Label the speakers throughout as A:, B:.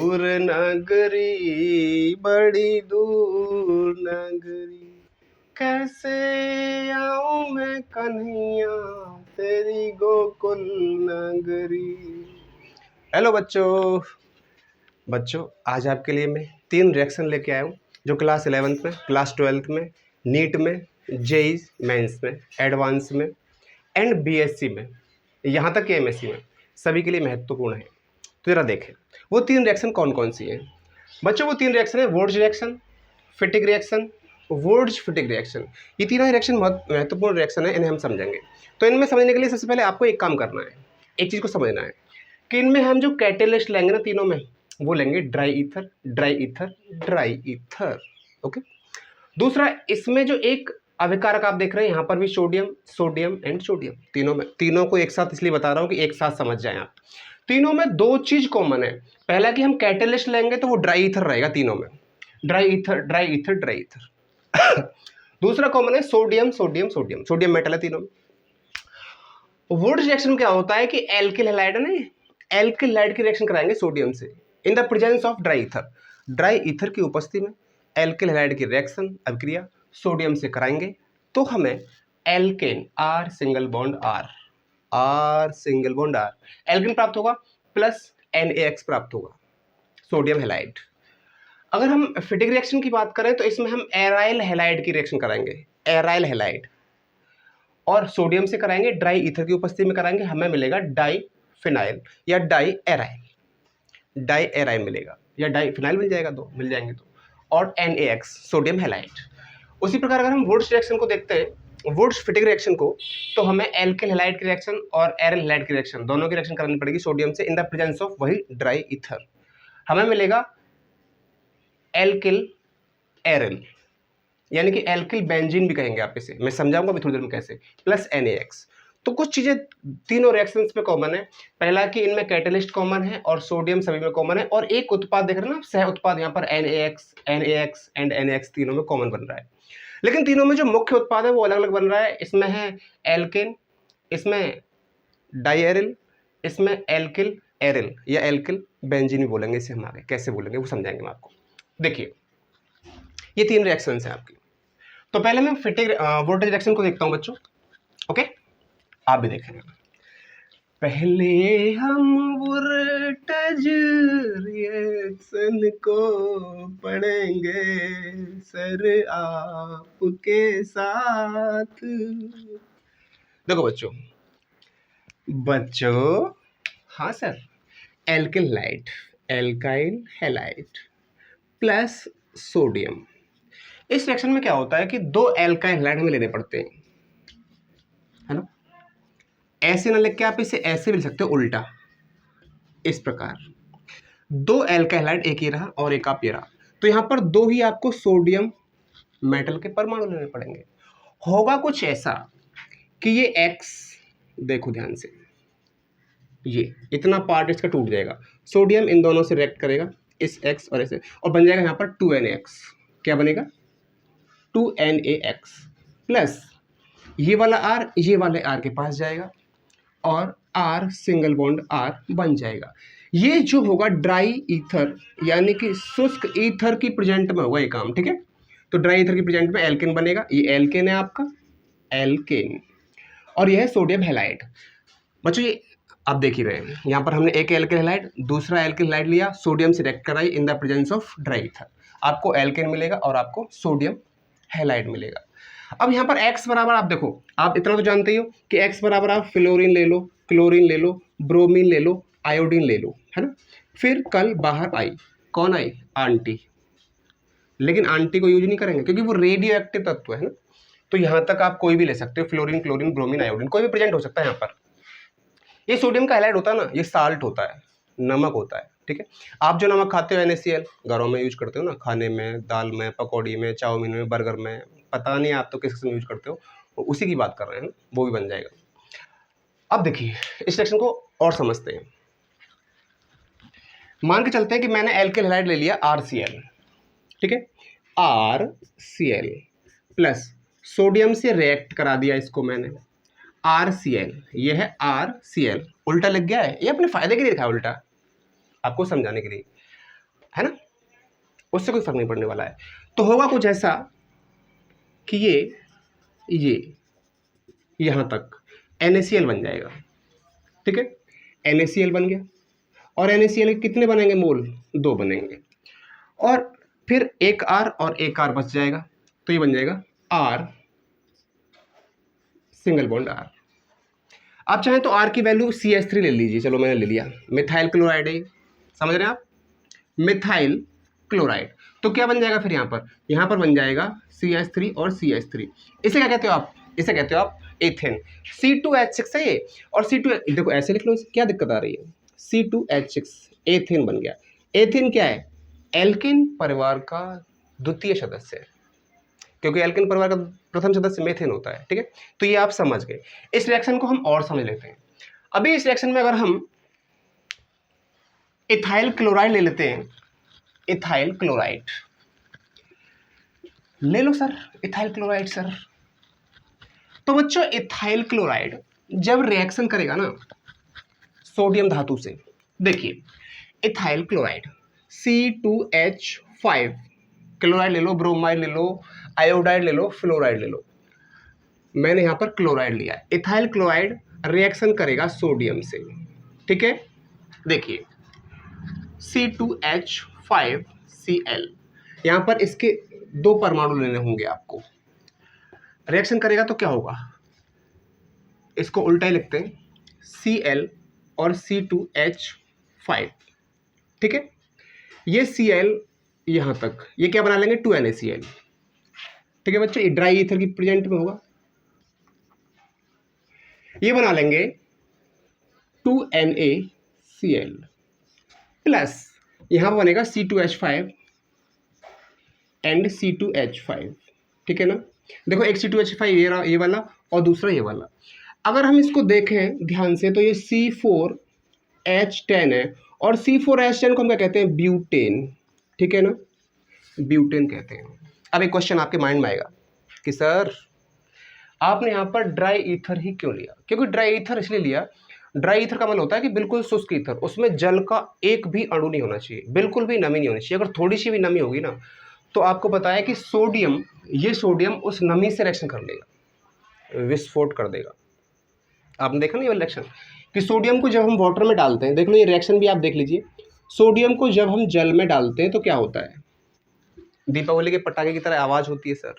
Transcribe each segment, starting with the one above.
A: दूर नगरी, बड़ी दूर नगरी, कैसे आऊं मैं कन्हैया तेरी गोकुल नगरी। हेलो बच्चों आज आपके लिए मैं 3 रिएक्शन लेके आया हूँ जो क्लास 11th में, क्लास 12th में, नीट में, जेई मेंस में, एडवांस में एंड बीएससी में, यहाँ तक कि एमएससी में, सभी के लिए महत्वपूर्ण है। तो जरा देखें वो 3 रिएक्शन कौन कौन सी हैं। बच्चों वो 3 रिएक्शन है Wurtz reaction, Fittig reaction, Wurtz Fittig reaction. ये तीनों रिएक्शन बहुत महत्वपूर्ण रिएक्शन है, इन्हें हम समझेंगे। तो इनमें समझने के लिए सबसे पहले आपको एक काम करना है, एक चीज़ को समझना है कि इनमें हम जो कैटेलिस्ट लेंगे ना तीनों में, वो लेंगे dry ether, dry ether, dry ether. Okay. दूसरा, इसमें जो एक अभिकारक आप देख रहे हैं यहाँ पर भी सोडियम, सोडियम एंड सोडियम, तीनों को एक साथ इसलिए बता रहा हूँ कि एक साथ समझ जाएं आप। तीनों में 2 चीज कॉमन है। पहला कि हम कैटेलिस्ट लेंगे तो वो ड्राई ईथर रहेगा तीनों में, dry ether, dry ether, dry ether. दूसरा कॉमन है sodium, sodium, sodium, sodium metal है तीनों में। वुर्ट्ज रिएक्शन क्या होता है कि एल्किल हैलाइड है ना, एल्किल हैलाइड की रिएक्शन कराएंगे सोडियम से in the presence of dry ether. Dry ether की उपस्थिति में एल्किल हैलाइड की रिएक्शन अभिक्रिया सोडियम से कराएंगे तो हमें alkane, R single bond R, R single bond R, alkane प्राप्त होगा प्लस NaX प्राप्त होगा, सोडियम हैलाइड। अगर हम फिटिक रिएक्शन की बात करें तो इसमें हम एराइल हैलाइड की रिएक्शन कराएंगे, एराइल हैलाइड, और सोडियम से कराएंगे, ड्राई ईथर की उपस्थिति में कराएंगे, हमें मिलेगा डाई फिनाइल या डाई एराइल, डाई एराइल मिलेगा या डाई फिनाइल मिल जाएगा, दो मिल जाएंगे तो, और NaX सोडियम हैलाइड। उसी प्रकार अगर हम वुर्ट्ज रिएक्शन को देखते हैं, वुर्ट्ज फिटिक रिएक्शन को, तो हमें एल्किल हैलाइड की रिएक्शन और एरिल हैलाइड की रिएक्शन दोनों की रिएक्शन करनी पड़ेगी सोडियम से इन द प्रेजेंस ऑफ वही ड्राई ईथर। हमें मिलेगा एल्किल एरिल, यानी कि एल्किल बेंजीन भी कहेंगे आप इसे, मैं समझाऊंगा अभी थोड़ी देर में कैसे, प्लस NaX। तो कुछ चीजें तीनों रिएक्शंस में कॉमन है। पहला कि इनमें कैटलिस्ट कॉमन है और सोडियम सभी में कॉमन है, और एक उत्पाद देख रहे हैं ना, सह उत्पाद यहाँ पर NaX एंड NaX तीनों में कॉमन बन रहा है। लेकिन तीनों में जो मुख्य उत्पाद है वो अलग अलग बन रहा है। इसमें है एल्केन, इसमें डाइएरिल, इसमें एल्किल एरिल या एल्किल बेंजीन भी बोलेंगे इसे, हम आगे कैसे बोलेंगे वो समझाएंगे मैं आपको। देखिए ये 3 रिएक्शंस हैं आपकी। तो पहले मैं फिटिक वुर्ट्ज रिएक्शन को देखता हूं बच्चों। ओके, आप भी देखेंगे। पहले हम वुर्ट्ज रिएक्शन को पढ़ेंगे सर आपके साथ। देखो बच्चों, हाँ sir, alkyl halide, alkyl halide plus sodium. इस रिएक्शन में क्या होता है कि 2 एल्काइल हैलाइड हमें लेने पड़ते हैं, है ना। ऐसे ना लिख के आप इसे ऐसे भी लिख सकते हो उल्टा, इस प्रकार 2 एल्काइल हैलाइड, एक ये रहा और एक आप ये रहा, तो यहां पर 2 ही आपको सोडियम मेटल के परमाणु लेने पड़ेंगे। होगा कुछ ऐसा कि ये X, देखो ध्यान से, ये इतना पार्ट इसका टूट जाएगा, सोडियम इन दोनों से रिएक्ट करेगा, इस X और ऐसे, और बन जाएगा यहाँ पर 2NaX। क्या बनेगा? 2NaX प्लस ये वाला R ये वाले R के पास जाएगा और R सिंगल बॉन्ड R बन जाएगा। ये जो होगा ड्राई ईथर यानी कि शुष्क ईथर की प्रेजेंट में होगा ये काम, ठीक है। तो ड्राई ईथर की प्रेजेंट में एल्केन बनेगा, ये एल्केन है आपका, एल्केन, और यह है सोडियम हैलाइड। बच्चों ये आप देख ही रहे हैं, यहाँ पर हमने एक एल्केन हैलाइड दूसरा एल्केन हैलाइड लिया, सोडियम से रिएक्ट कराई इन the presence of dry ether, आपको एल्केन मिलेगा और आपको सोडियम हैलाइड मिलेगा। अब यहाँ पर X बराबर, आप देखो, आप इतना तो जानते ही हो कि X बराबर आप फ्लोरीन ले लो, क्लोरीन ले लो, ब्रोमीन ले लो, आयोडीन ले लो, है ना। फिर कल बाहर आई, कौन आई? आंटी। लेकिन आंटी को यूज नहीं करेंगे क्योंकि वो रेडियो एक्टिव तत्व है ना, तो यहाँ तक आप कोई भी ले सकते हो, फ्लोरीन, क्लोरीन, ब्रोमीन, आयोडीन, कोई भी प्रेजेंट हो सकता है यहाँ पर। ये सोडियम का हैलाइड होता है ना, ये साल्ट होता है, नमक होता है, ठीक है। आप जो नमक खाते हो NaCl घरों में यूज करते हो ना, खाने में, दाल में, पकौड़ी में, चाउमीन में, बर्गर में, पता नहीं आप तो किस किस्म यूज करते हो, उसी की बात कर रहे हैं ना, वो भी बन जाएगा। अब देखिए इस रिएक्शन को और समझते हैं। मान के चलते हैं कि मैंने एल्किल हैलाइड ले लिया RCl, ठीक है, RCl प्लस सोडियम से रिएक्ट करा दिया इसको मैंने, RCl, ये है RCl, उल्टा लग गया है, ये अपने फायदे के लिए लिखा है उल्टा, आपको समझाने के लिए। है ना, उससे कोई फर्क नहीं पड़ने वाला है। तो होगा कुछ ऐसा कि ये यहाँ तक NaCl बन जाएगा, ठीक है, NaCl बन गया। और NaCl के कितने बनेंगे मोल, 2 बनेंगे। और फिर एक R और एक R बच जाएगा, तो ये बन जाएगा R सिंगल बॉन्ड R। आप चाहें तो R की वैल्यू CH3 ले लीजिए, चलो मैंने ले लिया, मिथाइल क्लोराइड है, समझ रहे हैं आप, मिथाइल क्लोराइड। तो क्या बन जाएगा फिर यहाँ पर बन जाएगा CH3 और CH3। इसे क्या कहते हो आप, इसे कहते हो आप एथेन। C2H6 है ये, और C2 देखो ऐसे लिख लो, क्या दिक्कत आ रही है, C2H6 एथेन बन गया। एथेन क्या है, एल्किन परिवार का द्वितीय सदस्य है, क्योंकि एल्किन परिवार का प्रथम सदस्य मेथेन होता है, ठीक है। तो ये आप समझ गए। इस रिएक्शन को हम और समझ लेते हैं। अभी इस रिएक्शन में अगर हम इथाइल क्लोराइड ले लेते हैं, इथाइल क्लोराइड ले लो सर, इथाइल क्लोराइड सर। तो बच्चों इथाइल क्लोराइड जब रिएक्शन करेगा ना सोडियम धातु से, देखिए इथाइल क्लोराइड C2H5, क्लोराइड ले लो, ब्रोमाइड ले लो, आयोडाइड ले लो, फ्लोराइड ले लो, मैंने यहाँ पर क्लोराइड लिया है। इथाइल क्लोराइड रिएक्शन करेगा सोडियम से, ठीक है। देखिए C2H5Cl, यहाँ पर इसके 2 परमाणु लेने होंगे आपको। रिएक्शन करेगा तो क्या होगा, इसको उल्टा ही लिखते हैं, Cl और C2H5, ठीक है। ये Cl यहाँ तक, ये क्या बना लेंगे 2NaCl, ठीक है बच्चों। ये ड्राई ईथर की प्रेजेंट में होगा, ये बना लेंगे 2NaCl प्लस यहाँ पर बनेगा C2H5 एंड C2H5, ठीक है ना। देखो एक C2H5 ये वाला और दूसरा ये वाला। अगर हम इसको देखें ध्यान से तो ये C4H10 है, और C4H10 को हम क्या कहते हैं, ब्यूटेन, ठीक है ना, ब्यूटेन कहते हैं। अब एक क्वेश्चन आपके माइंड में आएगा कि सर आपने यहाँ पर ड्राई ईथर ही क्यों लिया, क्योंकि ड्राई ईथर इसलिए लिया, ड्राई ईथर का मतलब होता है कि बिल्कुल शुष्क ईथर, उसमें जल का एक भी अणु नहीं होना चाहिए, बिल्कुल भी नमी नहीं होनी चाहिए। अगर थोड़ी सी भी नमी होगी ना तो आपको बताया कि सोडियम, ये सोडियम उस नमी से रिएक्शन कर लेगा, विस्फोट कर देगा। आपने देखा ना ये रिएक्शन कि सोडियम को जब हम वाटर में डालते हैं, देख लो ये रिएक्शन भी आप देख लीजिए, सोडियम को जब हम जल में डालते हैं तो क्या होता है, दीपावली के पटाखे की तरह आवाज़ होती है सर,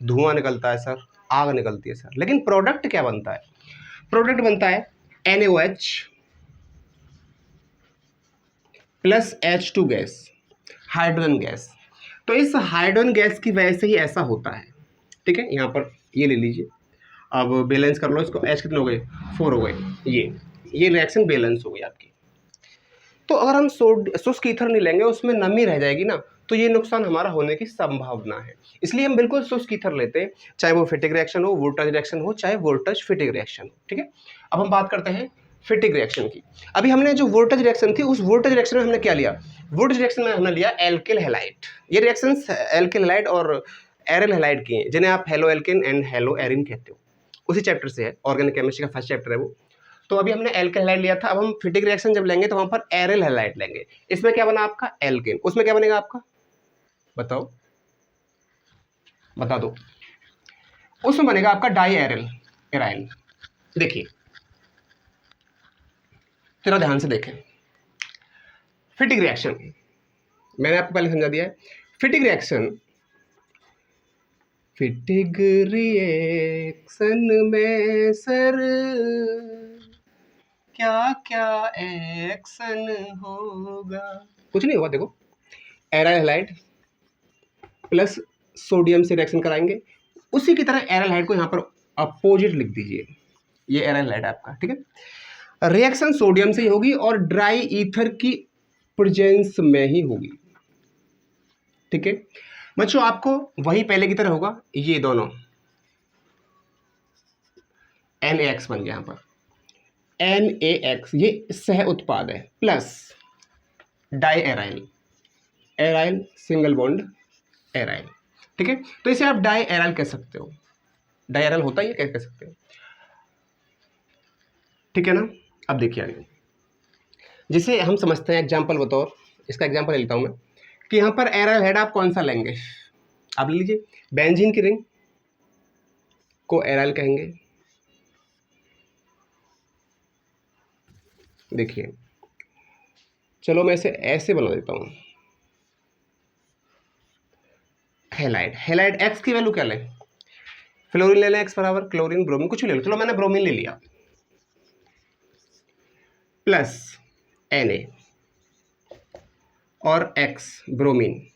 A: धुआं निकलता है सर, आग निकलती है सर, लेकिन प्रोडक्ट क्या बनता है, प्रोडक्ट बनता है NaOH plus H2 gas, hydrogen gas. तो इस हाइड्रोजन गैस की वजह से ही ऐसा होता है, ठीक है। यहाँ पर ये ले लीजिए, अब बैलेंस कर लो इसको, H कितने हो गए, 4 हो गए, ये रिएक्शन बैलेंस हो गई आपकी। तो अगर हम शुष्क ईथर नहीं लेंगे, उसमें नमी रह जाएगी ना, तो ये नुकसान हमारा होने की संभावना है। इसलिए हम बिल्कुल शुष्क ईथर लेते हैं, चाहे वो फिटिक रिएक्शन हो, वोल्टेज रिएक्शन हो, चाहे वोल्टेज फिटिक रिएक्शन हो, ठीक है। अब हम बात करते हैं फिटिक रिएक्शन की। अभी हमने जो वोल्टेज रिएक्शन थी, उस वोल्टेज रिएक्शन में हमने क्या लिया, वोल्टेज रिएक्शन में हमने लिया एल्किल हैलाइड। ये रिएक्शंस एल्किल हैलाइड और एरिल हैलाइड की हैं, जिन्हें आप halo alkane and halo arene कहते हो, उसी चैप्टर से है, ऑर्गेनिक केमिस्ट्री का फर्स्ट चैप्टर है वो। तो अभी हमने एल्किल हैलाइड लिया था, अब हम फिटिक रिएक्शन जब लेंगे तो वहां पर एरिल हैलाइड लेंगे। इसमें क्या बना आपका एल्किन, उसमें क्या बनेगा आपका, बताओ, बता दो, उसमें बनेगा आपका डाई एरिल एराइल। देखिए तेरा ध्यान से देखें, फिटिक रिएक्शन मैंने आपको पहले समझा दिया है। फिटिक रिएक्शन, फिटिक रिएक्शन में सर क्या क्या एक्शन होगा, कुछ नहीं होगा। देखो एराइल हैलाइड प्लस सोडियम से रिएक्शन कराएंगे, उसी की तरह एराइल हैलाइड को यहाँ पर अपोजिट लिख दीजिए, ये एराइल हैलाइड आपका, ठीक है। रिएक्शन सोडियम से ही होगी और ड्राई ईथर की प्रेजेंस में ही होगी, ठीक है बच्चों। आपको वही पहले की तरह होगा, ये दोनों NaX बन गया, यहाँ पर NaX ये सह उत्पाद है, plus di aryl, aryl single bond aryl, ठीक है। तो इसे आप डाई एराइल कह सकते हो, डाई एराइल होता है ये, क्या कह सकते हो, ठीक है ना। अब देखिए आगे, जिसे हम समझते हैं एग्जाम्पल बतौर, इसका एग्जाम्पल लेता हूं मैं। कि यहाँ पर एराइल हेड आप कौन सा लेंगे। आप ले लीजिए बेंजीन की रिंग को एराइल कहेंगे। देखिए चलो मैं इसे ऐसे बना देता हूँ, हेलाइड। हेलाइड एक्स की वैल्यू क्या लें, फ्लोरीन ले लें, एक्स बराबर क्लोरीन ब्रोमीन कुछ भी ले लो, चलो मैंने ब्रोमीन ले लिया, प्लस Na और एक्स ब्रोमीन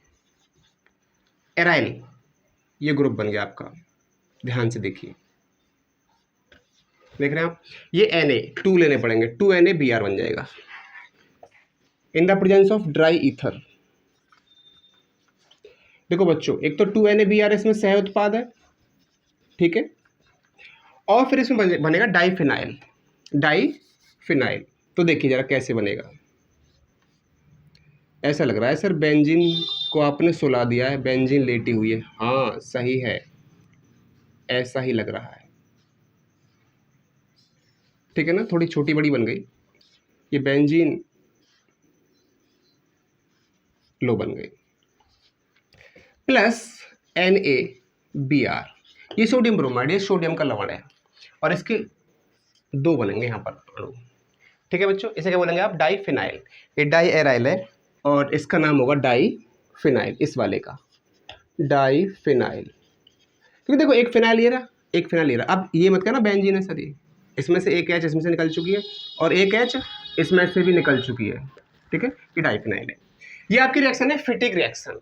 A: एराइल, ये ग्रुप बन गया आपका। ध्यान से देखिए, देख रहे हैं आप, ये Na 2 लेने पड़ेंगे, 2 NaBr बन जाएगा इन the presence of dry ether. देखो बच्चों, एक तो 2 NaBr इसमें सह उत्पाद है, ठीक है, और फिर इसमें बनेगा डाईफिनाइल। डाईफिनाइल तो देखिए जरा कैसे बनेगा। ऐसा लग रहा है सर बेंजीन को आपने सुला दिया है, बेंजीन लेटी हुई है। हाँ सही है, ऐसा ही लग रहा है, ठीक है ना, थोड़ी छोटी बड़ी बन गई, ये बेंजीन लो बन गई, प्लस NaBr, ये सोडियम ब्रोमाइड, ये सोडियम का लवण है, और इसके 2 बनेंगे यहाँ पर अणु, ठीक है बच्चों। इसे क्या बोलेंगे आप, डाईफिनाइल। ये डाई एराइल है और इसका नाम होगा डाईफिनाइल, इस वाले का डाईफिनाइल, क्योंकि देखो एक फिनाइल ये रहा, एक फिनाइल ये रहा। अब ये मत कहना बेंजीन है सर, ये इसमें से एक H इसमें से निकल चुकी है और एक H इसमें से भी निकल चुकी है, ठीक है, ये डाईफिनाइल है। ये आपकी रिएक्शन है फिटिग रिएक्शन।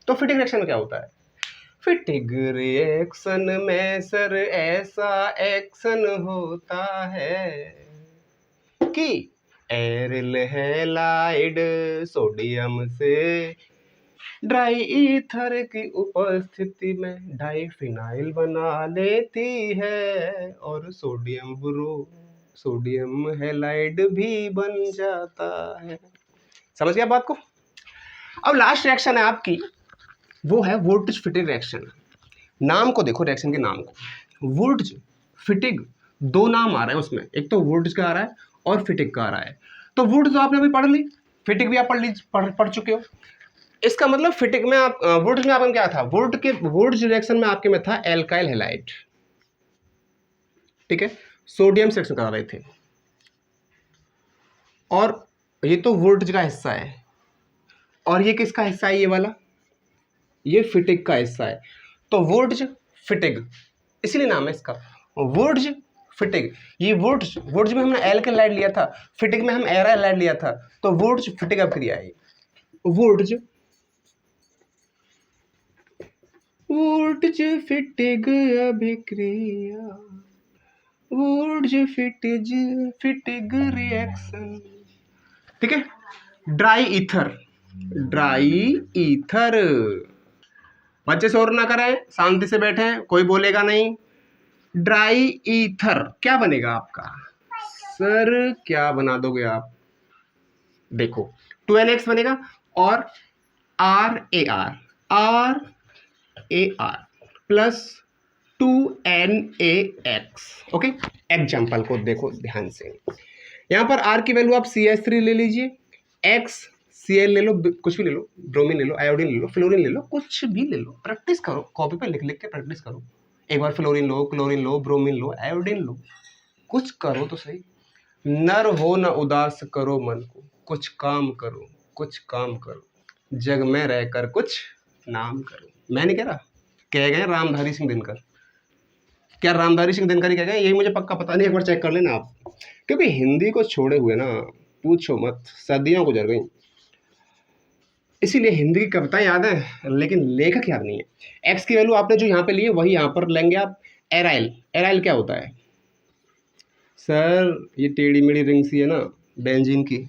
A: तो फिटिग रिएक्शन में क्या होता है, फिटिग रिएक्शन में सर ऐसा एक्शन होता है कि एरिल हैलाइड सोडियम से ड्राई ईथर की उपस्थिति में डाईफिनाइल बना लेती है और सोडियम हैलाइड भी बन जाता है। समझ गया बात को। अब लास्ट रिएक्शन है आपकी, वो है वोल्टेज फिटिग रिएक्शन। नाम को देखो, रिएक्शन के नाम को, वोल्टेज फिटिग, 2 नाम आ रहे हैं उसमें, एक तो वोल्टेज का आ रहा है और फिटिग का आ रहा है। तो वोल्टेज तो आपने अभी पढ़ ली, फिटिग भी आप पढ़ चुके हो। इसका मतलब फिटिग में आप वोल्टेज में आपका क्या था, वोल्टेज रिएक्शन में आपके में था एल्काइल हैलाइड, ठीक है, सोडियम से रिएक्शन करा रहे थे, और ये तो वोल्टेज का हिस्सा है, और ये किसका हिस्सा है, ये वाला, ये फिटिग का हिस्सा है। तो वोल्टेज फिटिग, इसीलिए नाम है इसका वोल्टेज फिटिग। ये वोल्टेज में हमने एल्काइल हैलाइड लिया था, फिटिग में हम एराइल हैलाइड लिया था, तो वोल्टेज फिटिग अभिक्रिया है। वोल्टेज फिटिग अभिक्रिया, वोल्टेज फिटिग रिएक्शन, ठीक है। ड्राई ईथर, बच्चे शोर ना करें, शांति से बैठे, कोई बोलेगा नहीं। ड्राई ईथर क्या बनेगा आपका, सर क्या बना दोगे आप, देखो 2NX बनेगा और RAR plus 2NaX, okay. Example को देखो ध्यान से, यहाँ पर R की वैल्यू आप CH3 ले लीजिए, X Cl ले लो, कुछ भी ले लो, ब्रोमीन ले लो, आयोडीन ले लो, फ्लोरीन ले लो, कुछ भी ले लो, प्रैक्टिस करो, कॉपी पे लिख लिख के प्रैक्टिस करो। एक बार फ्लोरीन लो, क्लोरीन लो, ब्रोमीन लो, आयोडीन लो, कुछ करो तो सही। नर हो न उदास करो मन को, कुछ काम करो, जग में रहकर कुछ नाम करो। मैं नहीं कह रहा, कह गए रामधारी सिंह दिनकर। क्या रामधारी सिंह दिनकर ही कह गए, यही मुझे पक्का पता नहीं, एक बार चेक कर लेना आप, क्योंकि हिंदी को छोड़े हुए ना पूछो मत, सदियां गुजर गई, इसीलिए हिंदी की कविताएं याद है लेकिन लेखक याद नहीं है। एक्स की वैल्यू आपने जो यहाँ पे ली है वही यहाँ पर लेंगे आप। एराइल क्या होता है सर, ये टेढ़ी मेढ़ी रिंग सी है ना बेंजीन की,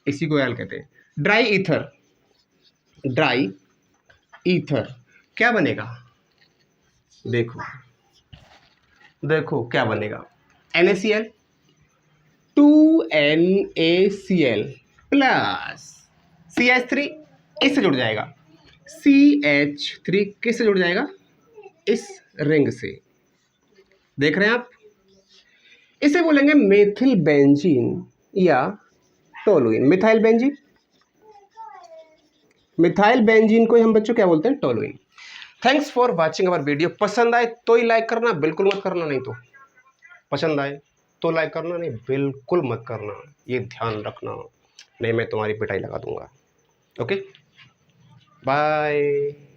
A: इसी को एराइल कहते हैं। ड्राई ईथर क्या बनेगा, देखो क्या बनेगा, NaCl 2NaCl प्लस CH3 इससे जुड़ जाएगा, CH3 किससे जुड़ जाएगा, इस रिंग से, देख रहे हैं आप। इसे बोलेंगे मेथिल बेंजीन या टोलुइन, मिथाइल मिथाइल बेंजीन को हम बच्चों क्या बोलते हैं, toluene. Thanks for watching our video. पसंद आए तो ही लाइक करना, बिल्कुल मत करना नहीं तो, पसंद आए तो लाइक करना, नहीं बिल्कुल मत करना, ये ध्यान रखना, नहीं मैं तुम्हारी पिटाई लगा दूंगा। Okay bye.